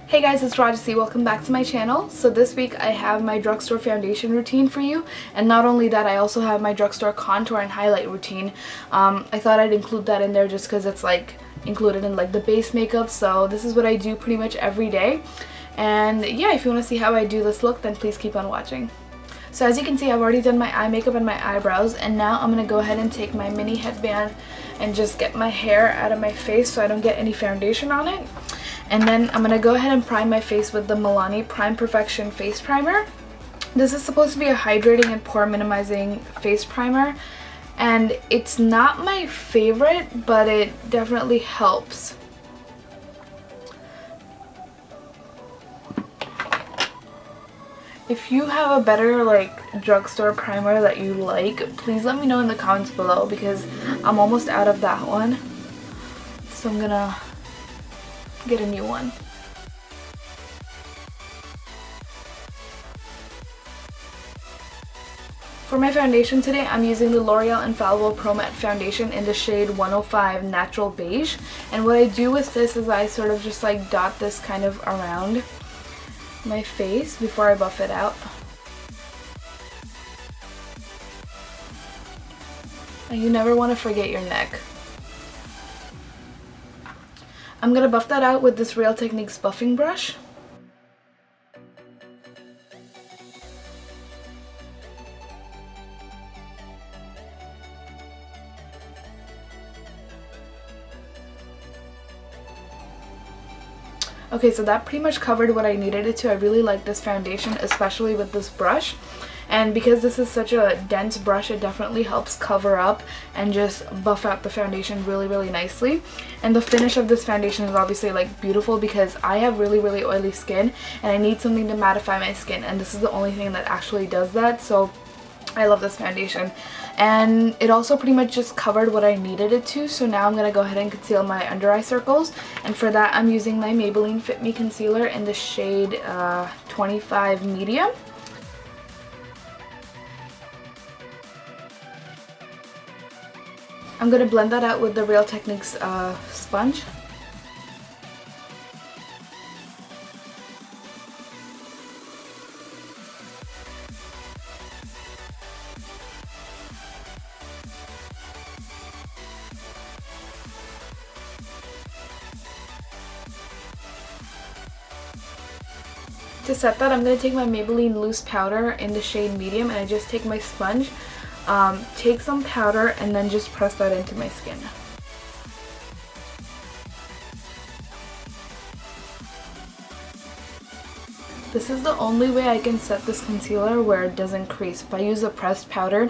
Hey guys, it's Rajasidee. Welcome back to my channel. So this week I have my drugstore foundation routine for you, and not only that, I also have my drugstore contour and highlight routine. I thought I'd include that in there just because it's like included in like the base makeup. So this is what I do pretty much every day. And yeah, if you want to see how I do this look, then please keep on watching. So as you can see, I've already done my eye makeup and my eyebrows, and now I'm going to go ahead and take my mini headband and just get my hair out of my face so I don't get any foundation on it. And then I'm going to go ahead and prime my face with the Milani Prime Perfection Face Primer. This is supposed to be a hydrating and pore minimizing face primer, and it's not my favorite, but it definitely helps. If you have a better like drugstore primer that you like, please let me know in the comments below because I'm almost out of that one. So I'm gonna get a new one. For my foundation today, I'm using the L'Oreal Infallible Pro Matte Foundation in the shade 105 Natural Beige. And what I do with this is I sort of just like dot this kind of around my face before I buff it out. And you never want to forget your neck. I'm going to buff that out with this Real Techniques buffing brush. Okay, so that pretty much covered what I needed it to. I really like this foundation, especially with this brush. And because this is such a dense brush, it definitely helps cover up and just buff out the foundation really nicely. And the finish of this foundation is obviously like beautiful because I have really oily skin and I need something to mattify my skin, and this is the only thing that actually does that. So I love this foundation. And it also pretty much just covered what I needed it to. So now I'm going to go ahead and conceal my under eye circles. And for that, I'm using my Maybelline Fit Me Concealer in the shade 25 Medium. I'm going to blend that out with the Real Techniques sponge. To set that, I'm going to take my Maybelline Loose Powder in the shade Medium, and I just take my sponge, take some powder, and then just press that into my skin. This is the only way I can set this concealer where it doesn't crease. If I use a pressed powder,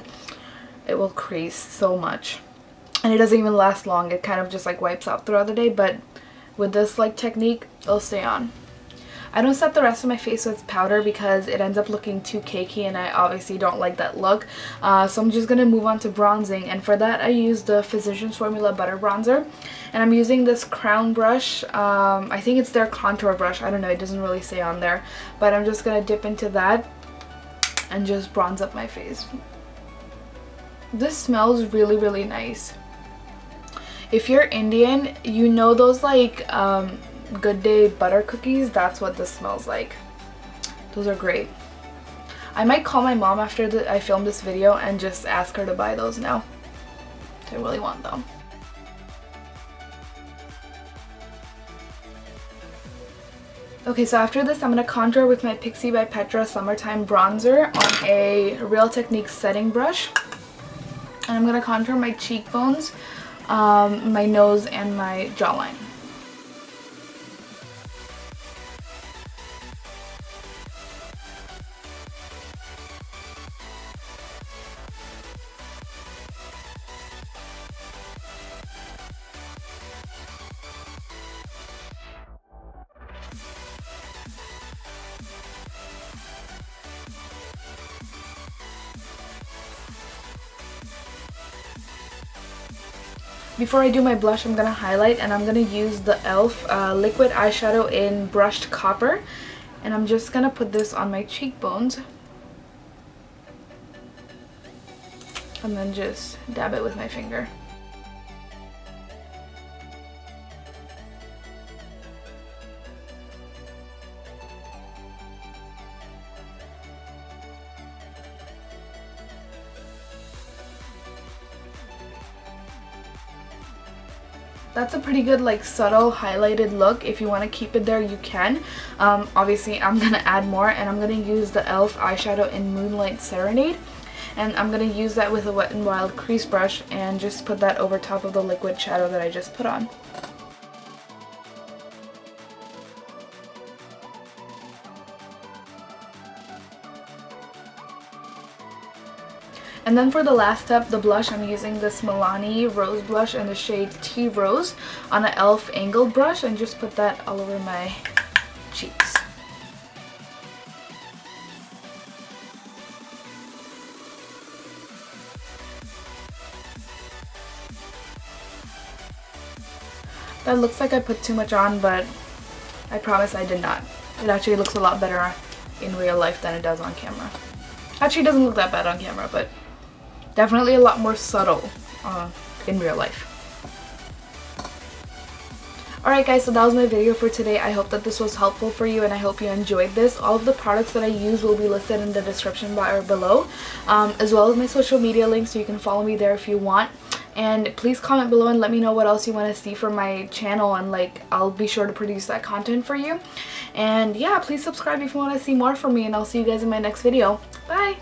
it will crease so much. And it doesn't even last long. It kind of just like wipes out throughout the day, but with this like technique, it'll stay on. I don't set the rest of my face with powder because it ends up looking too cakey and I obviously don't like that look. So I'm just going to move on to bronzing, and for that I use the Physicians Formula Butter Bronzer. And I'm using this Crown brush. I think it's their contour brush. I don't know, it doesn't really say on there. But I'm just going to dip into that and just bronze up my face. This smells really nice. If you're Indian, you know those like Good Day butter cookies? That's what this smells like. Those are great. I might call my mom after I film this video and just ask her to buy those now. I really want them. Okay, so after this, I'm going to contour with my Pixi by Petra Summertime Bronzer on a Real Techniques setting brush. And I'm going to contour my cheekbones, my nose, and my jawline. Before I do my blush, I'm going to highlight, and I'm going to use the e.l.f. Liquid Eyeshadow in Brushed Copper. And I'm just going to put this on my cheekbones. And then just dab it with my finger. that's a pretty good like subtle highlighted look. If you want to keep it there, you can. Obviously I'm gonna add more, and I'm gonna use the e.l.f. eyeshadow in Moonlight Serenade, and I'm gonna use that with a Wet n Wild crease brush and just put that over top of the liquid shadow that I just put on. And then for the last step, the blush, I'm using this Milani Rose Blush in the shade Tea Rose on an e.l.f. angled brush, and just put that all over my cheeks. That looks like I put too much on, but I promise I did not. It actually looks a lot better in real life than it does on camera. Actually, it doesn't look that bad on camera, but definitely a lot more subtle in real life. Alright guys, so that was my video for today. I hope that this was helpful for you, and I hope you enjoyed this. All of the products that I use will be listed in the description bar below, as well as my social media links, so you can follow me there if you want. And please comment below and let me know what else you want to see from my channel, and like I'll be sure to produce that content for you. And yeah, please subscribe if you want to see more from me, and I'll see you guys in my next video. Bye!